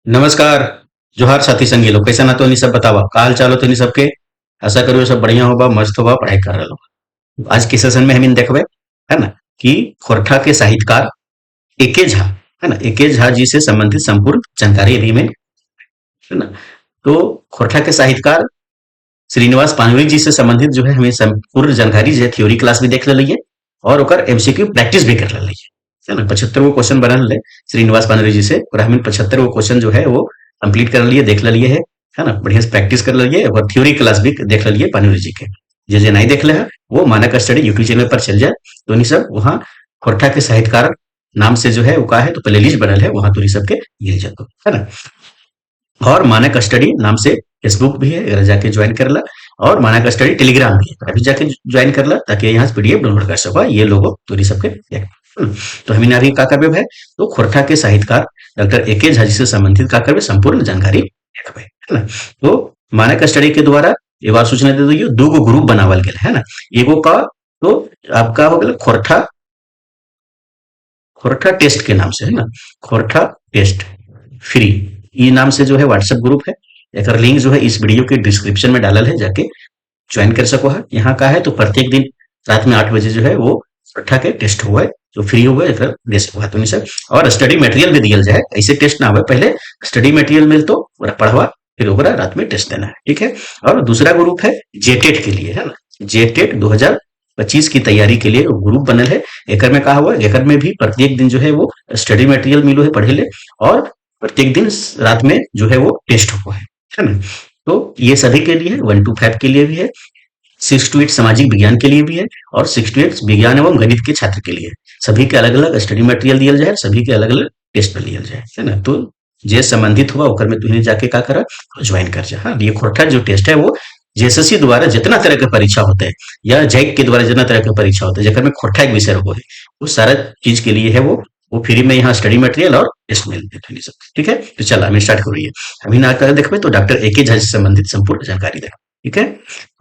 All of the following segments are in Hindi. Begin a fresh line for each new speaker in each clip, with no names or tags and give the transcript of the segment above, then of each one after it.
नमस्कार। जोहार साथी संगी लोग, कैसे ना तो सब बतावा का हाल चाल हो तो सबके। आशा करियो सब बढ़िया होबा, मस्त होबा, पढ़ाई कर रहे हो। आज के सेशन में हम देखबे, है ना, कि खोरठा के साहित्यकार एके झा, है ना, एके झा जी से संबंधित संपूर्ण जानकारी अभी में, है ना। तो खोरठा के साहित्यकार श्रीनिवास पानवरी जी से संबंधित जो है हमें संपूर्ण जानकारी जो है थ्योरी क्लास भी देख ले लिए और ओकर एमसीक्यू प्रैक्टिस भी कर ले लिए, है ना। 75 गो क्वेश्चन बनल है श्रीनिवास पानवरी जी से, और हमें 75 गो क्वेश्चन जो है वो कंप्लीट कर लिए, देख ले लिए है ना, बढ़िया से प्रैक्टिस कर लिए और थ्योरी क्लास भी देख ले लिए पानवरी जी के। जे नहीं देख ले है वो मानक स्टडी यूट्यूब चैनल पर चल जाए, तो नहीं सब वहाँ खोरठा के साहित्यकार नाम से जो है वो का है तो प्ले लिस्ट बनल है, वहां तो सबके मिल जाते, है ना। और मानक स्टडी नाम से फेसबुक भी है, अगर जाके ज्वाइन कर ला। और मानक स्टडी टेलीग्राम भी है, अभी जाके ज्वाइन कर ला ताकि यहाँ से पीडीएफ डाउनलोड कर सको ये लोगो तो सबके देख। तो हमें अभी का करबे है तो खोरठा के साहित्यकार डॉक्टर एके झा जी से संबंधित का करबे संपूर्ण जानकारी देखबे, है ना। तो मानक स्टडी के द्वारा एक बार सूचना दे दो, दो गो ग्रुप बनावल गेल है ना। एगो का तो आपका हो गया खोरठा खोरठा टेस्ट के नाम से, है ना, खोरठा टेस्ट फ्री, ये नाम से जो है व्हाट्सएप ग्रुप है। एक लिंक जो है इस वीडियो के डिस्क्रिप्शन में डालल है, जाके ज्वाइन कर सको है। यहाँ का है तो प्रत्येक दिन रात में 8 बजे जो है वो खोरठा के टेस्ट हुआ है, तो फ्री हुआ है, फिर दे सको है तो सब। और स्टडी मटेरियल भी दिया जाए, ऐसे टेस्ट ना हुआ, पहले स्टडी मटेरियल मिल तो पढ़वा, फिर ओकरा रात में टेस्ट देना है, ठीक है। और दूसरा ग्रुप है जेटेट के लिए, है ना, जेटेट 2025 की तैयारी के लिए ग्रुप बनल है। एकर में कहा हुआ है, एकर में भी प्रत्येक दिन जो है वो स्टडी मटेरियल मिलो है पढ़े ले, और प्रत्येक दिन रात में जो है वो टेस्ट हुआ है ना। तो ये सभी के लिए 1 to 5 के लिए भी है, 6 to 8 सामाजिक विज्ञान के लिए भी है, और 6 to 8 विज्ञान एवं गणित के छात्र के लिए। सभी के अलग अलग स्टडी मटेरियल दिया जाए, सभी के अलग अलग टेस्ट लिया जाए, है ना। तो जे संबंधित हुआ ओकर में तुमने जाके का करा ज्वाइन कर जा। हाँ, ये खोरठा जो टेस्ट है वो जेएसएससी द्वारा जितना तरह के परीक्षा होते हैं या जैक के द्वारा जितना तरह के परीक्षा होते हैं जेकर में खोरठा एक विषय रहो है, वो सारा चीज के लिए है। वो फ्री में यहाँ स्टडी मटेरियल और टेस्ट मिलते हैं सब, ठीक है। तो चल हमें स्टार्ट करिए। अभी ना कर देखबे तो डॉक्टर एके झा से संबंधित संपूर्ण जानकारी देखो, ठीक है।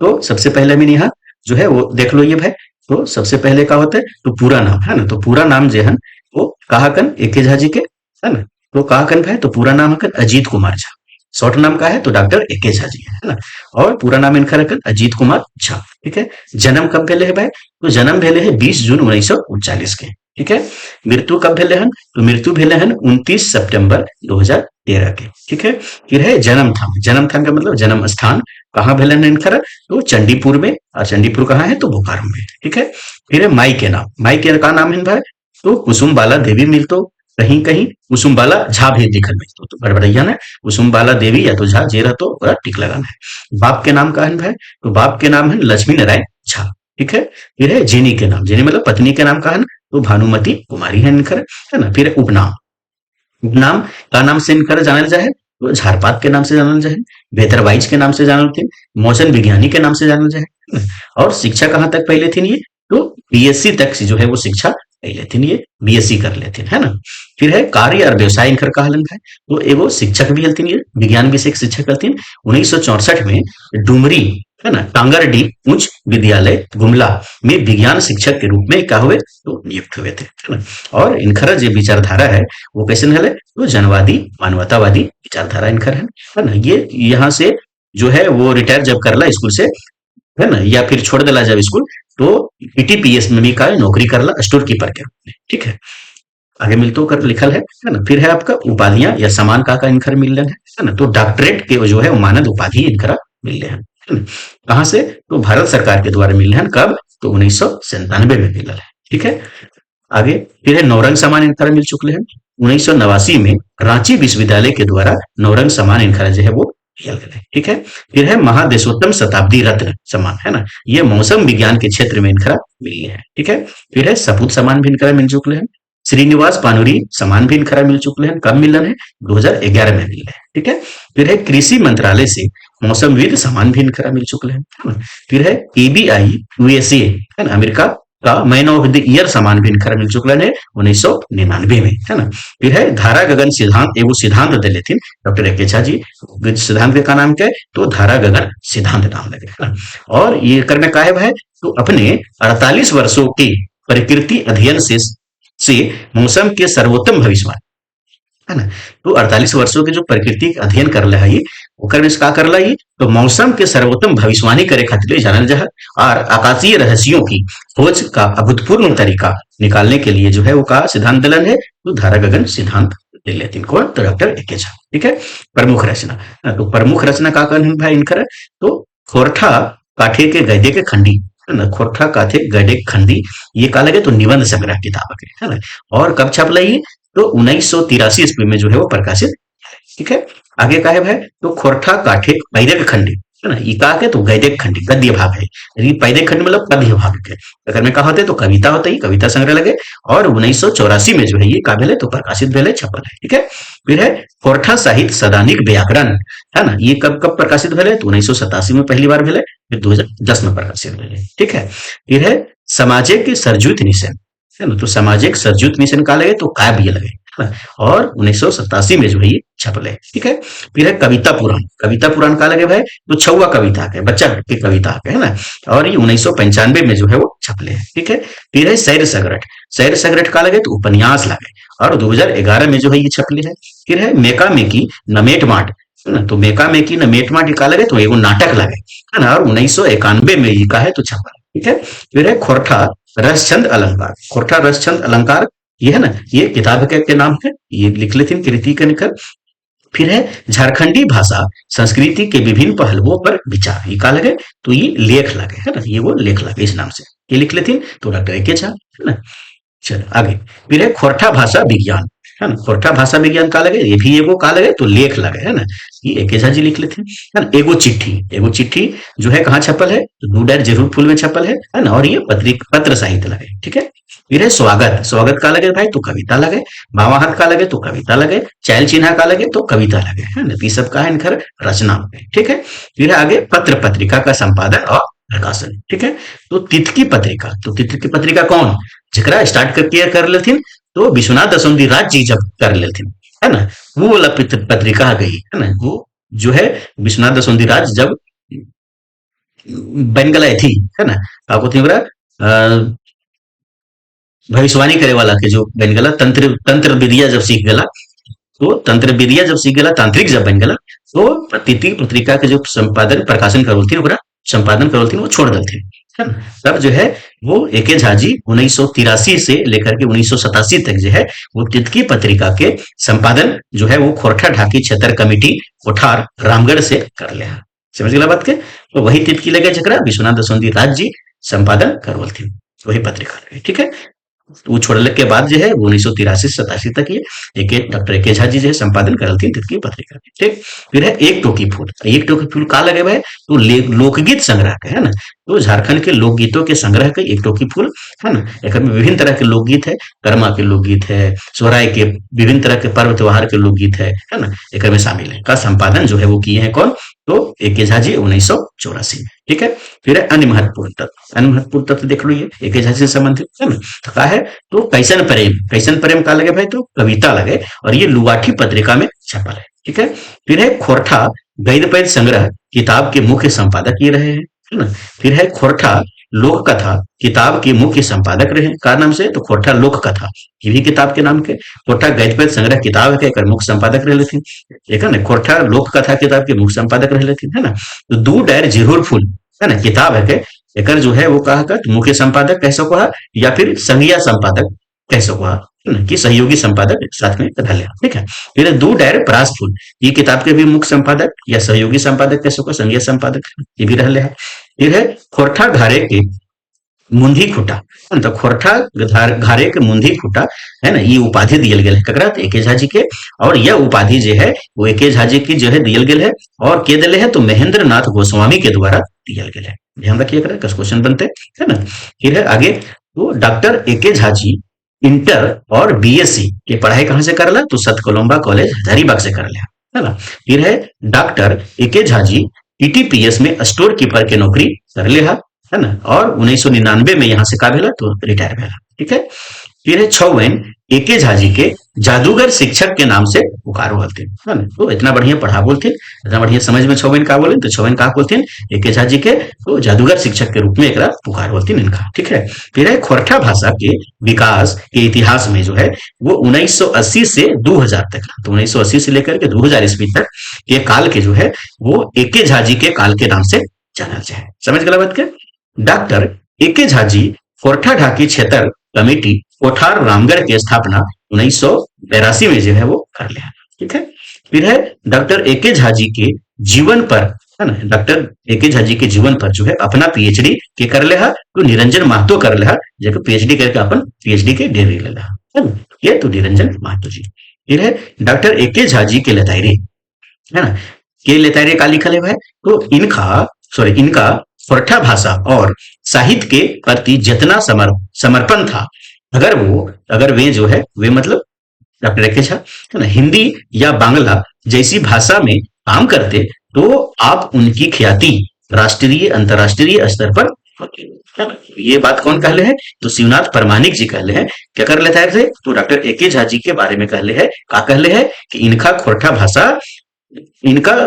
तो सबसे पहले मैंने यहाँ जो है वो देख लो ये भाई। तो सबसे पहले क्या होता है तो पूरा नाम, है ना, तो पूरा नाम जो है वो कहाकन एके झा जी के, है ना। तो कहाकन है तो पूरा नाम है अजीत कुमार झा, शॉर्ट नाम का है तो डॉक्टर एके झा जी है ना। और पूरा नाम इनका रखन अजीत कुमार झा, ठीक है। जन्म कब भेले है भाई तो जन्म भेले है 20 जून 1939 के, ठीक है। मृत्यु कब भेले हन तो मृत्यु भेले हन 29 सितंबर 2013 के, ठीक है। फिर है जन्म थाम, जन्म थाम का मतलब जन्म स्थान कहाँ भेले हन इनकर तो चंडीपुर में, और चंडीपुर कहाँ है तो बोकारो में, ठीक है। फिर है माई के नाम, माई के का नाम है भाई तो कुसुम बाला देवी मिलतो, कहीं कहीं कुसुम बाला झा भी लिखल मिलतो, तो गड़बड़ैया ना, कुसुम बाला देवी या तो झा जे रह तो पूरा टिक लगाना है। बाप के नाम का है भाई तो बाप के नाम है लक्ष्मी नारायण झा, ठीक है। फिर है जेनी के नाम, जेनी मतलब पत्नी के नाम का है तो भानुमति कुमारी है इनकर, है ना। फिर उपनाम, उपनाम का नाम से इनकर जानल जाए तो झारपात के नाम से जानल जाए, बेहतरवाइज के नाम से जानल थे, मौसम विज्ञानी के नाम से जानल जाए। और शिक्षा कहाँ तक पहले थी ये तो बीएससी तक से जो है वो शिक्षा पहले थी, ये बीएससी कर लेते हैं, है ना। फिर है कार्य और व्यवसाय इनकर कहलन है तो एगो शिक्षक भी हलतीन, ये विज्ञान विषय के शिक्षक हलतीन। 1964 में डुमरी, है ना, टांगरडी उच्च विद्यालय गुमला में विज्ञान शिक्षक के रूप में क्या हुए तो नियुक्त हुए थे, है ना। और इनकर जो विचारधारा है वो कैसे है तो जनवादी मानवतावादी विचारधारा इनकर है ना। ये यहाँ से जो है वो रिटायर जब करला स्कूल से, है ना, या फिर छोड़ देला जब स्कूल तो पीटीपीएस में भी का नौकरी करला स्टोर कीपर के रूप में, ठीक है। आगे मिलतो कर लिखल है ना। फिर है आपका उपाधियां या सम्मान का इनकर मिल रहे है ना। तो डॉक्टरेट के जो है वो मानद उपाधि इनकरा मिल रहे हैं, है ना। कहाँ से तो भारत सरकार के द्वारा मिल रहे हैं, कब तो 1997 में मिलल है, ठीक है। आगे फिर है नौरंग सम्मान इनकरा मिल चुके हैं। 1989 में रांची विश्वविद्यालय के द्वारा नौरंग सम्मान इनकरा जो है वो दिया गया है, ठीक है। फिर है महादेशोत्तम शताब्दी रत्न सम्मान, है ना, ये मौसम विज्ञान के क्षेत्र में इनकरा मिली है, ठीक है। फिर है सपूत सम्मान भी इनकरा मिल चुके हैं। श्रीनिवास पानुरी सम्मान भी इनकरा मिल चुके हैं, कब मिलन है 2011 में मिले है, ठीक है। फिर है कृषि मंत्रालय से मौसमविद सम्मान भी इनकरा मिल चुके हैं, है ना। फिर है एबीआई यूएसए, है ना, अमेरिका का मैन ऑफ द ईयर सम्मान भी इनकरा मिल चुका है 1999 में, है ना। फिर है धारा गगन सिद्धांत, एगो सिद्धांत दे लेथिन डॉक्टर एके झा जी, सिद्धांत के का नाम क्या है तो धारा गगन सिद्धांत नाम लगे, है ना। और ये करने का है तो अपने 48 वर्षों के प्रकृति अध्ययन से मौसम के सर्वोत्तम भविष्यवाणी, है ना। तो 48 वर्षों के जो प्रकृति के अध्ययन कर रहा है ये, ओकर में का कर रहा है, तो मौसम के सर्वोत्तम भविष्यवाणी करे खातिर ले जानल जा, और आकाशीय रहस्यों की खोज का अभूतपूर्व तरीका निकालने के लिए जो है वो का सिद्धांत दलन है, तो धारा गगन सिद्धांत दे लेते इनको, तो डॉक्टर एके झा। ठीक है। प्रमुख रचना, तो प्रमुख रचना का कहन भाई इनकर, तो खोरठा काठे के गद्य के खंडी, है ना, खोरठा काठे गद्य के खंडी, ये का लगे तो निबंध संग्रह किताब है ना। और कब छप रही, तो 1983 ईस्वी में जो है वो प्रकाशित। ठीक है। आगे का है भाई, तो खोरठा काठे पैदक खंडी, है ना, ये का के तो गद्य खंडी गद्य भाग है, यदि पैदक खंड मतलब पद्य भाग के, अगर में कहा होते तो कविता होते ही कविता संग्रह लगे, और 1984 में जो है ये का भेले तो प्रकाशित भेले, छपल है। ठीक है। फिर है खोरठा साहित्य सदानिक व्याकरण, है ना, ये कब कब प्रकाशित भेले, तो 1987 में पहली बार भेले, फिर 2010 में प्रकाशित भेले। ठीक है। फिर है सामाजिक सरजूत निशन, है ना, तो सामाजिक सरजूत मिशन का लगे तो काव्य लगे, है ना, और 1987 में जो है ये छपले। ठीक है। फिर है कविता पुराण, कविता पुराण का लगे भाई, तो छुआ कविता के बच्चा की कविता के, है ना, और ये 1995 में जो है वो छपले। ठीक है। फिर है सैर सगरठ, सैर सगरठ का लगे तो उपन्यास लगे, और 2011 में जो है ये छपली है। फिर है मेका मेकी नमेट माट, है ना, तो मेका मेकी नमेट माट का लगे तो एगो नाटक लगे, है ना, और 1991 में ये का है तो छपा। ठीक है। फिर है खोरठा रसचंद अलंकार, खोरठा रसचंद अलंकार, ये है ना, ये किताब के नाम है, ये लिख लेते हैं कृति के निकल। फिर है झारखंडी भाषा संस्कृति के विभिन्न पहलुओं पर विचार, ये का लगे तो ये लेख लगे, है ना, ये वो लेख लगे इस नाम से, ये लिख लेते हैं, तो डॉक्टर एके झा, है ना। चलो आगे। फिर है खोरठा भाषा विज्ञान, है ना, खोरठा भाषा विज्ञान का लगे, ये भी एगो का लगे तो लेख लगे, है ना, ये एके झा जी लिख लेते हैं, है ना। एगो चिट्ठी, एगो चिट्ठी जो है कहाँ छपल है, तो डूडर जरूर फूल में छपल है ना, और ये पत्र साहित्य लगे। ठीक है। फिर है स्वागत, स्वागत का लगे भाई तो कविता लगे, बावा हाथ का लगे तो कविता लगे, चैल चिन्हा का लगे तो कविता लगे, है ना, ये सब का है इनकर रचना में। ठीक है। फिर है आगे पत्र पत्रिका का संपादन और प्रकाशन। ठीक है। तो तितकी पत्रिका, तो तितकी पत्रिका कौन जरा स्टार्ट करके कर लेथिन, तो विश्वनाथ दसोंदी राज जी जब कर लेथिन, है ना, वो वाला पत्रिका गई, है ना, वो जो है विश्वनाथ दसोंदी राज जब बन गला थी, है ना, आपको थी भविष्यवाणी करे वाला के जो बन गला, तंत्र तंत्र विद्या जब सीख गला, तो तंत्र विद्या जब सीख गला, तांत्रिक जब बन गला, तो तिथि पत्रिका के जो संपादन प्रकाशन करवलथिन ओकरा संपादन करवलथिन वो छोड़ देलथिन, है ना। तब जो है वो एके झा जी 1983 से लेकर के 1987 तक जो है वो तितकी पत्रिका के संपादन जो है वो खोरठा ढाकी क्षेत्र कमेटी कोठार रामगढ़ से कर लिया। समझ गया बात के, तो वही तितकी लगे जकरा विश्वनाथ दसोंदी राज जी संपादन करवलथिन, वही पत्रिका लगे। ठीक है। वो छोड़ले के बाद जो है 1983 से 87 तक ये डॉक्टर एके झा जी जो है संपादन करलथिन तितकी पत्रिका के। ठीक। फिर है एक टोकी फूल, एक टोकी फूल का लगे भाई, तो लोकगीत संग्रह के, है ना, तो झारखंड के लोकगीतों के संग्रह के एक टोकी फूल, है ना, एक में विभिन्न तरह के लोकगीत है, कर्मा के लोकगीत है, सोहराय के विभिन्न तरह के पर्व त्योहार के लोकगीत है ना, एक में शामिल है, का संपादन जो है वो किए हैं कौन, तो एके झा जी 1984 में। ठीक है। फिर है अन्य महत्वपूर्ण तत्व, अन्य महत्वपूर्ण तत्व देख लो, ये एके झा से संबंधित, है ना, तो का है, तो कैसन प्रेम, कैसन प्रेम का लगे भाई तो कविता लगे, और ये लुवाठी पत्रिका में छपल है। ठीक है। फिर है खोरठा गद्य पद्य संग्रह किताब के मुख्य संपादक ये रहे हैं, है ना। फिर है खोरठा लोक कथा किताब के मुख्य संपादक रहे, का नाम से, तो खोरठा लोक कथा ये भी किताब के नाम के, खोरठा गद्य पद्य संग्रह किताब के एकर मुख्य संपादक रहे लेथिन, ठीक है ना, खोरठा लोक कथा किताब के मुख्य संपादक रहे लेथिन, है ना। तो दू डायर जिहुर फूल, है ना, किताब है के एकर जो है वो कहा का मुख्य संपादक कह सको है, या फिर संघीय संपादक कह सको है ना, कि सहयोगी संपादक साथ में रह लिया। ठीक है। फिर दो डायर परास फूल, ये किताब के भी मुख्य संपादक या सहयोगी संपादक कह सको, संघीय संपादक ये भी रह लिया। फिर है खोरठा घारे के मुंधी खुटा, तो खोरठा घारे के मुंधी खुटा, है ना, ये उपाधि दियल गेल है ककरा, तो एके झा जी के, और यह उपाधि जो है वो एके झा जी की जो है दियल गेल है, और के दिले है तो महेंद्र नाथ गोस्वामी के द्वारा दियल गेल है। ध्यान रखिए क्वेश्चन बनते है ना। फिर है आगे, तो डॉक्टर एके झा जी इंटर और बीएससी की पढ़ाई कहाँ से करला, तो सत कोलंबा कॉलेज हजारीबाग से कर लिया, है ना। फिर है डॉक्टर एके झा जी टीटीपीएस में स्टोर कीपर की नौकरी कर लिया, है ना, और 1999 में यहाँ से का भेला तो रिटायर भेला। ठीक है। फिर है छवन एके झा जी के जादूगर शिक्षक के नाम से पुकार बोलते है ना। तो इतना बढ़िया पढ़ा बोलते, इतना बढ़िया समझ में छो का बोले तो छो का बोलते एके झा जी के, तो जादूगर शिक्षक के रूप में एक पुकार बोलते इनका, ठीक है। फिर है खोरठा भाषा के विकास के इतिहास में जो है वो 1980 से 2000 तक, तो 1980 से लेकर के 2000 ईस्वी तक ये काल के जो है वो एके झा जी के काल के नाम से जाना जाए। समझ गला बात के। डॉक्टर एके झा जी खोरठा ढाकी क्षेत्र कमेटी कोठार रामगढ़ की स्थापना 1982 में जो है वो कर लिया, ठीक है। फिर है डॉक्टर एके झा जी के जीवन पर, है ना, डॉक्टर एके झा जी के जीवन पर जो है अपना पीएचडी के कर ले हा, तो निरंजन महतो कर ले हा, जो पीएचडी करके अपन पीएचडी के डिग्री ले ला, है ना, ये तो निरंजन महतो जी। फिर है डॉक्टर एके झा जी के लतायरी, है ना, के लतायरी का लिखल है, तो इनका खोरठा भाषा और साहित्य के प्रति जितना समर्पण था, अगर वे जो है वे मतलब डॉक्टर एके झा, है ना, हिंदी या बांग्ला जैसी भाषा में काम करते तो आप उनकी ख्याति राष्ट्रीय अंतर्राष्ट्रीय स्तर पर होती, है ना। ये बात कौन कहले है, तो शिवनाथ परमाणिक जी कहले हैं। क्या कर लेता है, तो डॉक्टर एके झा जी के बारे में कहले है, का कहले है कि इनका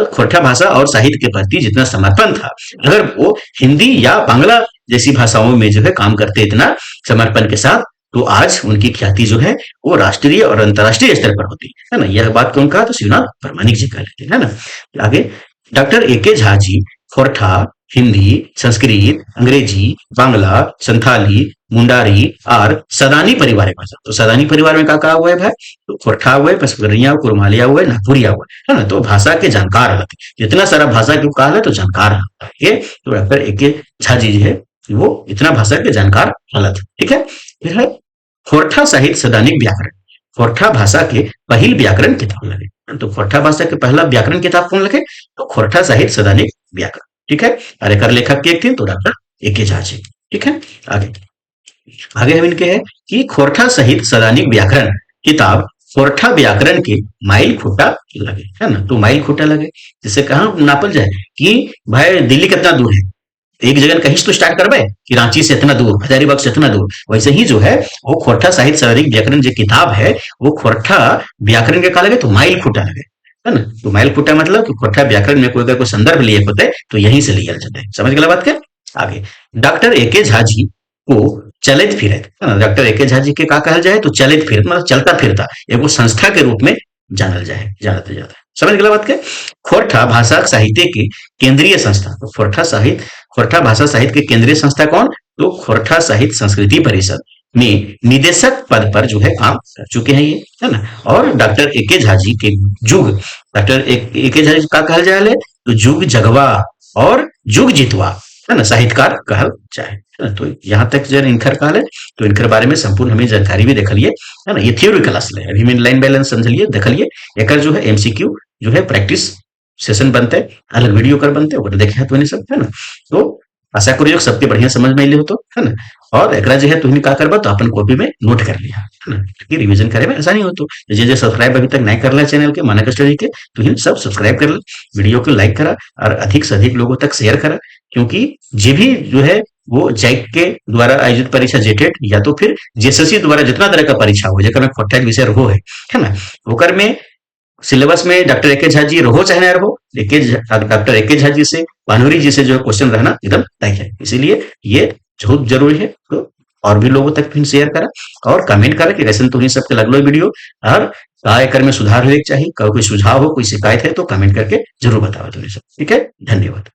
खोरठा भाषा और साहित्य के प्रति जितना समर्पण था, अगर वो हिंदी या बांग्ला जैसी भाषाओं में जो है काम करते इतना समर्पण के साथ, तो आज उनकी ख्याति जो है वो राष्ट्रीय और अंतर्राष्ट्रीय स्तर पर होती है ना। यह बात कौन कहा, तो शिवनाथ प्रामाणिक जी कह लेते हैं, है ना। आगे डॉक्टर एके झा जी खोरठा, हिंदी, संस्कृत, अंग्रेजी, बांग्ला, संथाली, मुंडारी और सदानी परिवार है भाषा। तो सदानी परिवार में का हुआ है भाई, तो खोरठा हुआ है, पचमढ़िया, कुरमालिया हुआ है, नागपुरिया हुआ है ना। तो भाषा के जानकार रहते, जितना सारा भाषा के काल है तो जानकार रहता है ये, तो डॉक्टर एके झा जी है वो इतना भाषा के जानकार हालत, ठीक है। फिर है खोरठा साहित्य सदानिक व्याकरण, खोरठा भाषा के पहल व्याकरण किताब लगे, तो खोरठा भाषा के पहला व्याकरण किताब कौन लगे, तो खोरठा साहित्य सदानिक व्याकरण, ठीक है। और एक लेखक के एक थे तो डॉक्टर एके झा जी, ठीक है। आगे आगे हम इनके है कि खोरठा साहित्य सदानिक व्याकरण किताब खोरठा व्याकरण के माइल खूटा लगे, है ना। तो माइल खूटा लगे जिससे कहा नापल जाए कि भाई दिल्ली कितना दूर है, एक जगह कहीं से तो स्टार्ट करबे कि रांची से इतना दूर, हजारीबाग से इतना दूर, वैसे ही जो है वो खोरठा साहित्य सदानिक व्याकरण जो किताब है वो खोरठा व्याकरण के का लगे, तो माइल खूटा लगे, है ना। तो माइल खूटा मतलब कि खोरठा व्याकरण में कोई संदर्भ लिए होते तो यहीं से लिया जाता है। समझ गया बात के। आगे डॉक्टर एके झा जी को चलित फिरत, है ना, डॉक्टर एके झा जी के का कहल जाए, तो चलित फिरत मतलब चलता फिरता एगो संस्था के रूप में जानल जाए, जानते जाता है। समझ गया बात के। खोरठा भाषा साहित्य की केंद्रीय संस्था, तो खोरठा भाषा साहित्य की केंद्रीय संस्था कौन, तो खोरठा साहित्य संस्कृति परिषद में निदेशक पद पर जो है काम कर चुके हैं ये, है ना। और डॉक्टर एके झा जी के जुग, डॉक्टर एके झा जी का कहल जाए तो जुग जगवा और जुग जितवा, है ना, साहित्यकार कहल जाए, है ना। तो यहाँ तक जब इनकर कहल है तो इनकर बारे में संपूर्ण हमें जानकारी भी देखलिए, है ना। ये थ्योरी क्लास ले, अभी मैं लाइन बैलेंस समझलिए देखलिए, एक जो है एमसीक्यू जो है प्रैक्टिस सेशन बनते हैं, अलग वीडियो कर बनते हैं, देखे तो नहीं सब, है ना। तो आशा करियो सबके बढ़िया समझ में हो, तो है ना। और एक जो है तुम का करबा तो अपन कॉपी में नोट कर लिया, है ना, क्योंकि रिवीजन करे में आसानी हो। तो जे सब्सक्राइब अभी तक नहीं कर ला चैनल के मानक स्टडी के, तो सब सब्सक्राइब कर ला, वीडियो को लाइक करा और अधिक से अधिक लोगों तक शेयर करा, क्योंकि जे भी जो है वो जैक के द्वारा आयोजित परीक्षा जेटेट या तो फिर जेएसएससी द्वारा जितना तरह का परीक्षा हो जगह में खोरठा विषय रहो है ना, ओकर में सिलेबस में डॉक्टर एके झा जी रहो चाहे ना रहो, डॉक्टर एके झा जी से भानुरी जी से जो क्वेश्चन रहना एकदम तय है, इसीलिए ये बहुत जरूरी है। तो और भी लोगों तक फिर शेयर करा और कमेंट करा कि कैसे तुम्हें सबके लगलो वीडियो, और का एकर में सुधार होने चाहिए, कोई सुझाव हो, कोई शिकायत है तो कमेंट करके जरूर बताओ तुम्हें सब, ठीक है। धन्यवाद।